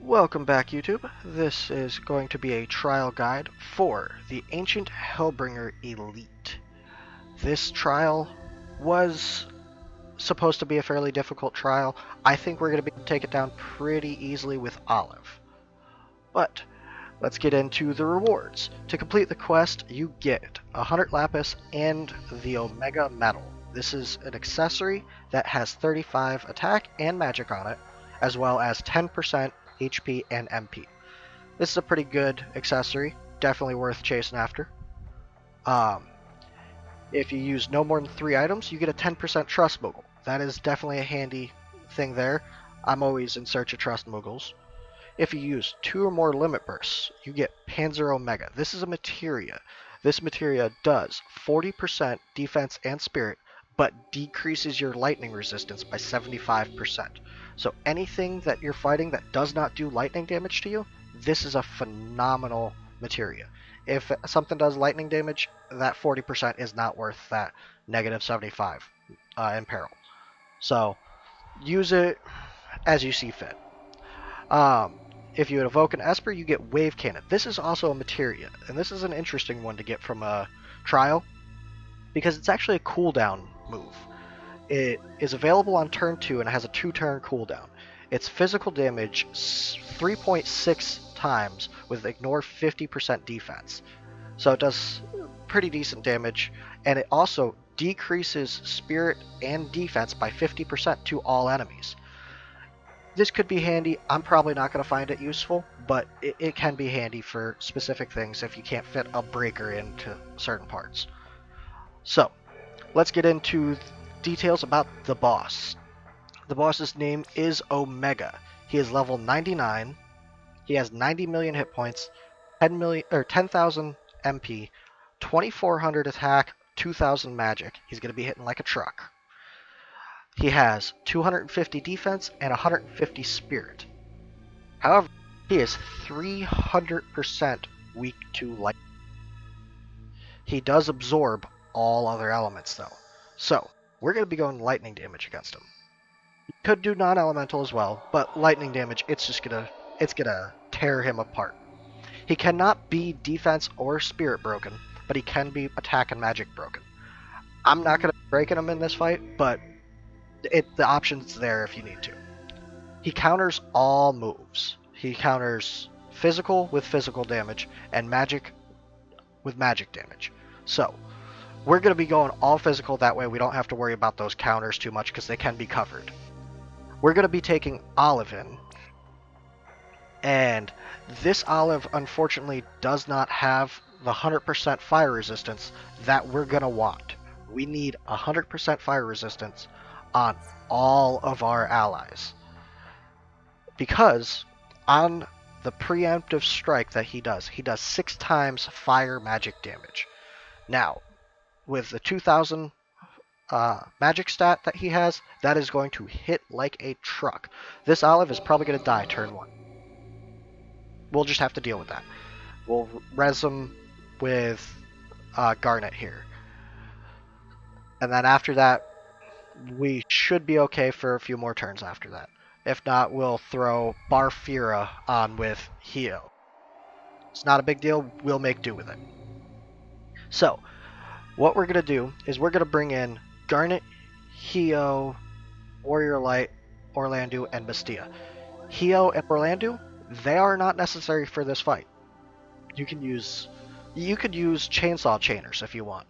Welcome back, YouTube. This is going to be a trial guide for the Ancient Hellbringer Elite. This trial was supposed to be a fairly difficult trial. I think we're going to be able to take it down pretty easily with Olive. But let's get into the rewards. To complete the quest, you get 100 lapis and the Omega Medal. This is an accessory that has 35 attack and magic on it, as well as 10% HP and MP. This is a pretty good accessory, definitely worth chasing after. If you use no more than 3 items, you get a 10% trust moogle. That is definitely a handy thing there. I'm always in search of trust moogles. If you use 2 or more limit bursts, you get Panzer Omega. This is a materia. This materia does 40% defense and spirit, but decreases your lightning resistance by 75%. So anything that you're fighting that does not do lightning damage to you, this is a phenomenal materia. If something does lightning damage, that 40% is not worth that negative 75 in peril. So use it as you see fit. If you evoke an Esper, you get Wave Cannon. This is also a materia, and this is an interesting one to get from a trial, because it's actually a cooldown move. It is available on turn 2 and it has a 2-turn cooldown. Its physical damage 3.6 times with ignore 50% defense. So it does pretty decent damage, and it also decreases spirit and defense by 50% to all enemies. This could be handy. I'm probably not going to find it useful, but it can be handy for specific things if you can't fit a breaker into certain parts. So, let's get into details about the boss. The boss's name is Omega. He is level 99. He has 90 million hit points, 10,000 MP, 2,400 attack, 2,000 magic. He's going to be hitting like a truck. He has 250 defense and 150 spirit. However, he is 300% weak to light. He does absorb all other elements though. So, we're going to be going lightning damage against him. You could do non-elemental as well, but lightning damage, it's gonna tear him apart. He cannot be defense or spirit broken, but he can be attack and magic broken. I'm not going to be breaking him in this fight, but the option's there if you need to. He counters all moves. He counters physical with physical damage and magic with magic damage. So, we're going to be going all physical, that way we don't have to worry about those counters too much because they can be covered. We're going to be taking Olive in, and this Olive unfortunately does not have the 100% fire resistance that we're going to want. We need 100% fire resistance on all of our allies, because on the preemptive strike that he does 6 times fire magic damage. Now, with the 2,000 magic stat that he has, that is going to hit like a truck. This Olive is probably going to die turn 1. We'll just have to deal with that. We'll res him with Garnet here. And then after that, we should be okay for a few more turns after that. If not, we'll throw Barfira on with Hio. It's not a big deal. We'll make do with it. So, what we're going to do is we're going to bring in Garnet, Hio, Warrior Light, Orlandu, and Bastia. Hio and Orlandu, they are not necessary for this fight. You could use chainsaw chainers if you want.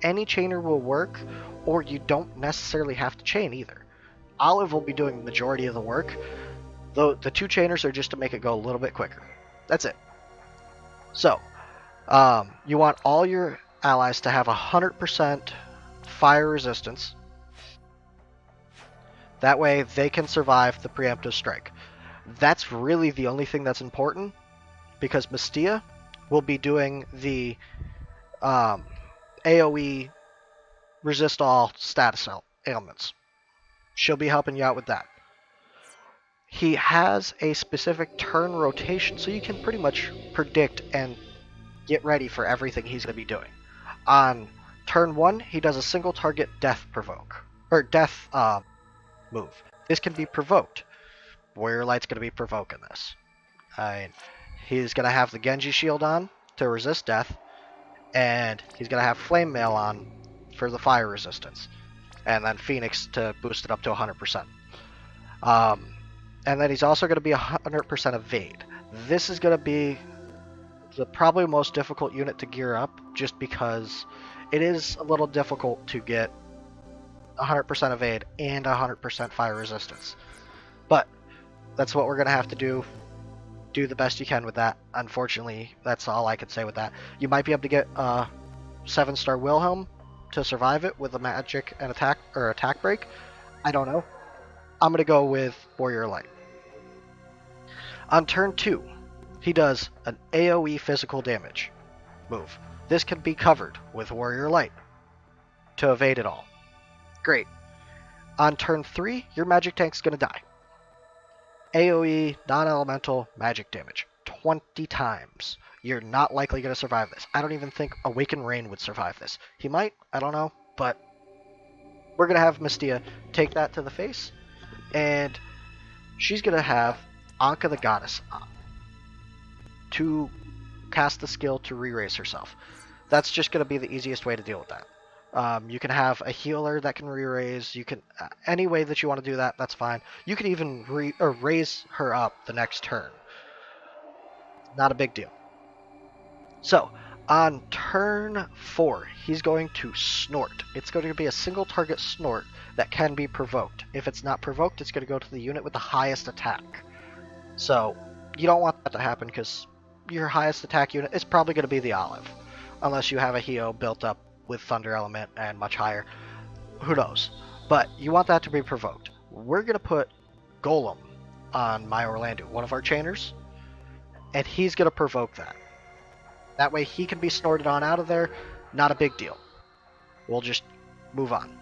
Any chainer will work, or you don't necessarily have to chain either. Olive will be doing the majority of the work, though the 2 chainers are just to make it go a little bit quicker. That's it. So, you want all your allies to have 100% fire resistance. That way they can survive the preemptive strike. That's really the only thing that's important, because Bastia will be doing the AoE resist all status ailments. She'll be helping you out with that. He has a specific turn rotation, so you can pretty much predict and get ready for everything he's going to be doing. On turn 1, he does a single target death provoke, or death move. This can be provoked. Warrior Light's going to be provoking this. He's going to have the Genji shield on to resist death, and he's going to have Flame Mail on for the fire resistance, and then Phoenix to boost it up to 100%. And then he's also going to be 100% evade. This is going to be the probably most difficult unit to gear up, just because it is a little difficult to get 100% evade and 100% fire resistance. But that's what we're going to have to do. Do the best you can with that. Unfortunately, that's all I can say with that. You might be able to get a 7-star Wilhelm to survive it with a magic and attack break. I don't know. I'm going to go with Warrior Light. On turn 2, he does an AoE physical damage move. This can be covered with Warrior Light to evade it all. Great. On turn 3, your magic tank's going to die. AoE, non-elemental, magic damage. 20 times. You're not likely going to survive this. I don't even think Awakened Rain would survive this. He might, I don't know, but we're going to have Mystia take that to the face, and she's going to have Anka the Goddess on to cast the skill to re-raise herself. That's just going to be the easiest way to deal with that. You can have a healer that can re-raise. You can any way that you want to do that, that's fine. You can even raise her up the next turn. Not a big deal. So, on turn 4, he's going to snort. It's going to be a single target snort that can be provoked. If it's not provoked, it's going to go to the unit with the highest attack. So, you don't want that to happen, because your highest attack unit is probably going to be the Olive. Unless you have a Heo built up with Thunder Element and much higher. Who knows? But you want that to be provoked. We're going to put Golem on my Orlando, one of our chainers, and he's going to provoke that. That way he can be snorted on out of there. Not a big deal. We'll just move on.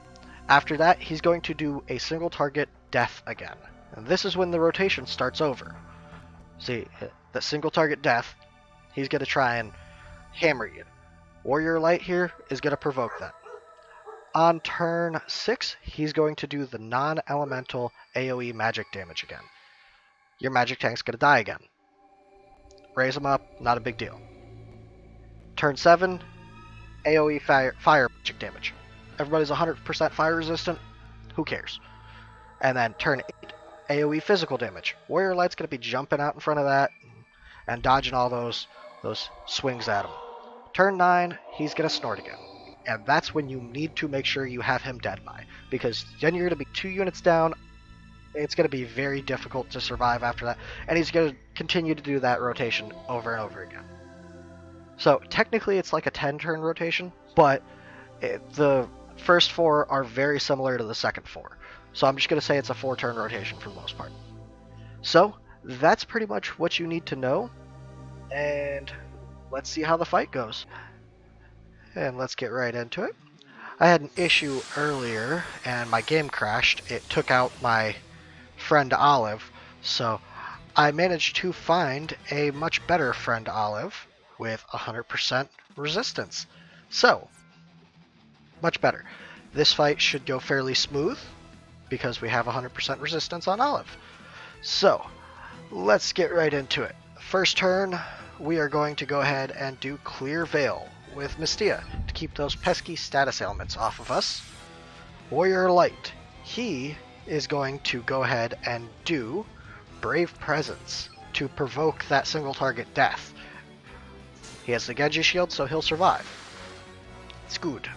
After that, he's going to do a single target death again. And this is when the rotation starts over. See, the single target death, he's going to try and hammer you. Warrior Light here is going to provoke that. On turn 6, he's going to do the non-elemental AoE magic damage again. Your magic tank's going to die again. Raise him up, not a big deal. Turn 7, AoE fire magic damage. Everybody's 100% fire resistant, who cares? And then turn 8, AoE physical damage. Warrior Light's going to be jumping out in front of that and dodging all those swings at him. Turn 9, he's going to snort again. And that's when you need to make sure you have him dead by. Because then you're going to be 2 units down. It's going to be very difficult to survive after that. And he's going to continue to do that rotation over and over again. So technically it's like a 10-turn rotation. But the first 4 are very similar to the second 4. So I'm just going to say it's a 4-turn rotation for the most part. So that's pretty much what you need to know. And let's see how the fight goes. And let's get right into it. I had an issue earlier and my game crashed. It took out my friend Olive. So I managed to find a much better friend Olive with 100% resistance. So, much better. This fight should go fairly smooth because we have 100% resistance on Olive. So, let's get right into it. First turn, we are going to go ahead and do Clear Veil with Mystia to keep those pesky status ailments off of us. Warrior Light, he is going to go ahead and do Brave Presence to provoke that single target death. He has the Genji shield, so he'll survive. It's good.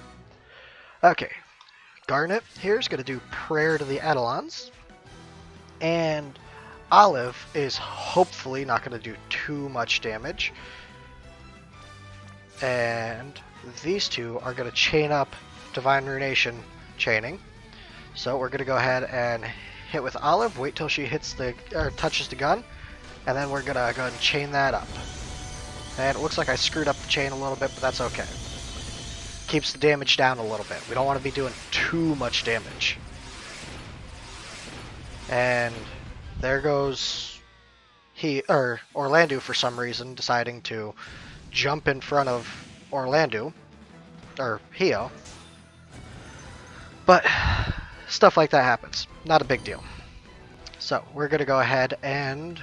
Okay, Garnet here is going to do Prayer to the Eidolons, and Olive is hopefully not going to do too much damage. And these two are going to chain up Divine Runation chaining. So we're going to go ahead and hit with Olive, wait till she hits touches the gun, and then we're going to go ahead and chain that up. And it looks like I screwed up the chain a little bit, but that's okay. Keeps the damage down a little bit. We don't want to be doing too much damage. And there goes Orlando for some reason deciding to jump in front of Orlando or Heo. But stuff like that happens. Not a big deal. So we're going to go ahead and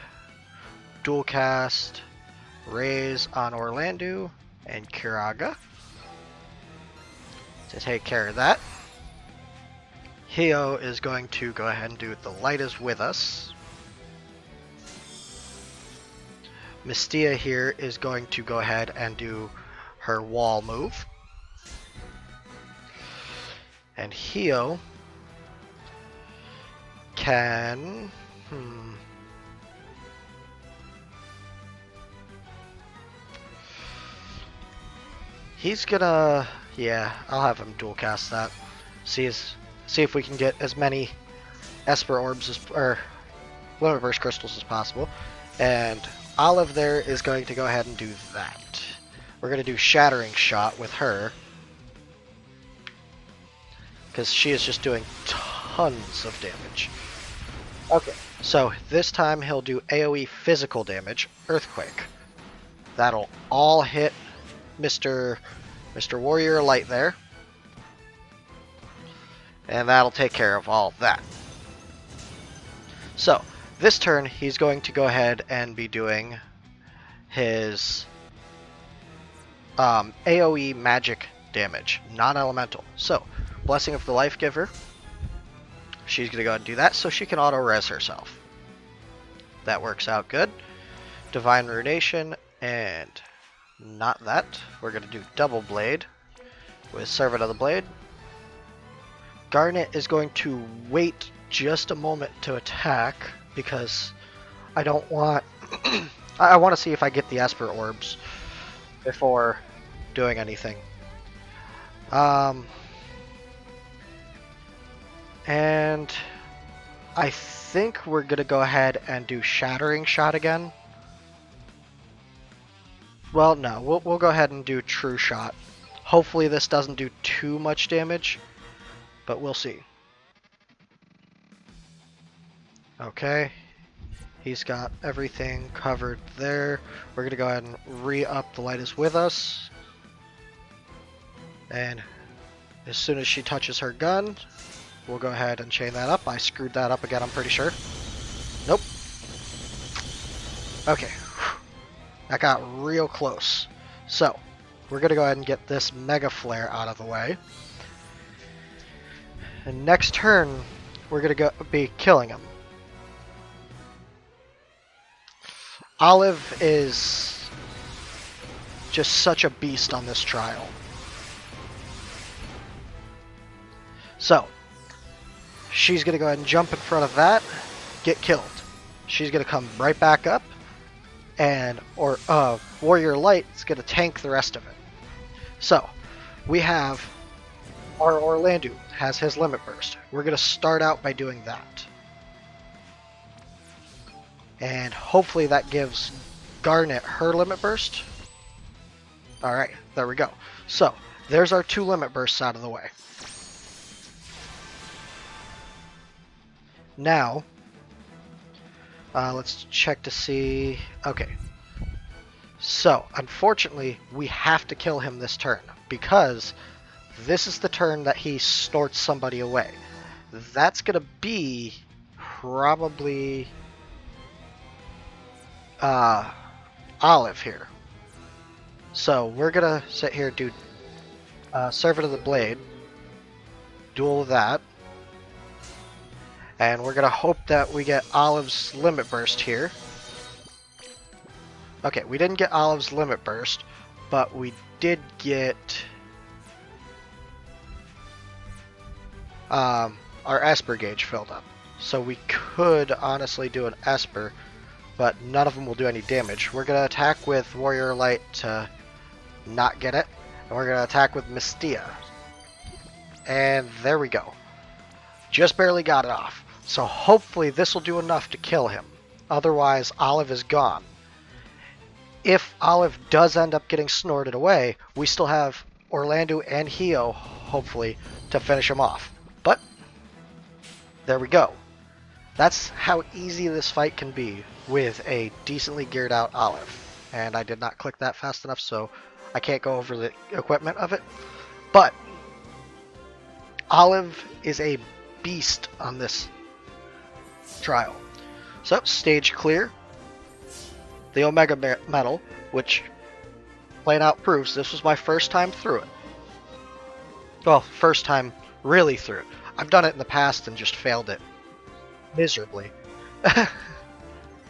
dual cast Raise on Orlando and Kiraga to take care of that. Hio is going to go ahead and do The Light is With Us. Mystia here is going to go ahead and do her wall move. And Hio can... He's gonna... Yeah, I'll have him dual cast that. See if we can get as many Esper Orbs as, or Limit Burst Crystals as possible. And Olive there is going to go ahead and do that. We're going to do Shattering Shot with her, because she is just doing tons of damage. Okay, so this time he'll do AoE physical damage, Earthquake. That'll all hit Mr. Warrior Light there. And that'll take care of all that. So, this turn he's going to go ahead and be doing his AoE magic damage, non-elemental. So, Blessing of the Life Giver. She's going to go ahead and do that so she can auto-res herself. That works out good. Divine Ruination, and not that. We're going to do Double Blade with Servant of the Blade. Garnet is going to wait just a moment to attack because I don't want... I want to see if I get the Esper Orbs before doing anything. And I think we're going to go ahead and do Shattering Shot again. Well, no, we'll go ahead and do True Shot. Hopefully this doesn't do too much damage, but we'll see. Okay, he's got everything covered there. We're going to go ahead and re-up The Light is With Us. And as soon as she touches her gun, we'll go ahead and chain that up. I screwed that up again, I'm pretty sure. Nope. Okay. That got real close. So, we're going to go ahead and get this Mega Flare out of the way. And next turn, we're going to be killing him. Olive is just such a beast on this trial. So, she's going to go ahead and jump in front of that, get killed. She's going to come right back up, and Warrior Light is going to tank the rest of it. So, we have our Orlando has his Limit Burst. We're going to start out by doing that. And hopefully that gives Garnet her Limit Burst. Alright, there we go. So, there's our 2 Limit Bursts out of the way. Now, let's check to see... Okay. So, unfortunately, we have to kill him this turn, because this is the turn that he snorts somebody away. That's going to be probably Olive here. So, we're going to sit here and do Servant of the Blade, duel that. And we're going to hope that we get Olive's Limit Burst here. Okay, we didn't get Olive's Limit Burst, but we did get our Esper gauge filled up. So we could honestly do an Esper, but none of them will do any damage. We're going to attack with Warrior Light to not get it. And we're going to attack with Mystia. And there we go. Just barely got it off. So hopefully this will do enough to kill him. Otherwise, Olive is gone. If Olive does end up getting snorted away, we still have Orlando and Hio, hopefully, to finish him off. But, there we go. That's how easy this fight can be with a decently geared out Olive. And I did not click that fast enough, so I can't go over the equipment of it. But, Olive is a beast on this trial. So, stage clear. The Omega Medal, which plain out proves this was my first time through it. Well, first time really through it. I've done it in the past and just failed it miserably.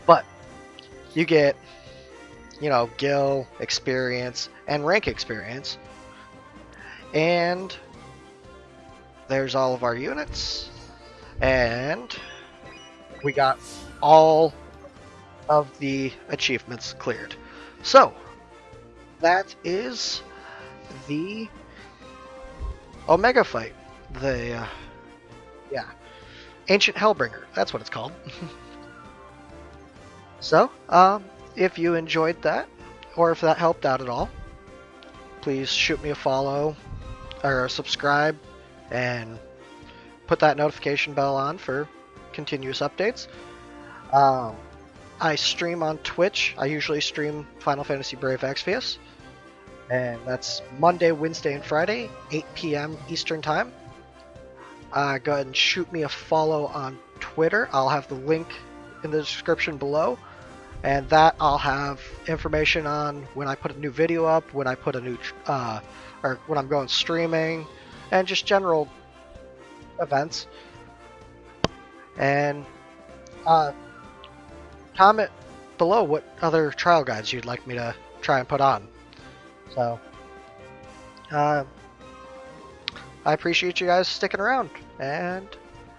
But you get, you know, guild experience and rank experience. And there's all of our units. And we got all of the achievements cleared. So, that is the Omega fight. The, yeah, Ancient Hellbringer. That's what it's called. So, if you enjoyed that, or if that helped out at all, please shoot me a follow or a subscribe and put that notification bell on for continuous updates. I stream on Twitch. I usually stream Final Fantasy Brave Exvius, and that's Monday, Wednesday, and Friday, 8 p.m. Eastern Time. Go ahead and shoot me a follow on Twitter. I'll have the link in the description below, and that I'll have information on when I put a new video up, when I put a new, or when I'm going streaming, and just general events. And comment below what other trial guides you'd like me to try and put on. So, I appreciate you guys sticking around, and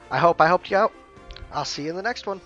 I hope I helped you out. I'll see you in the next one.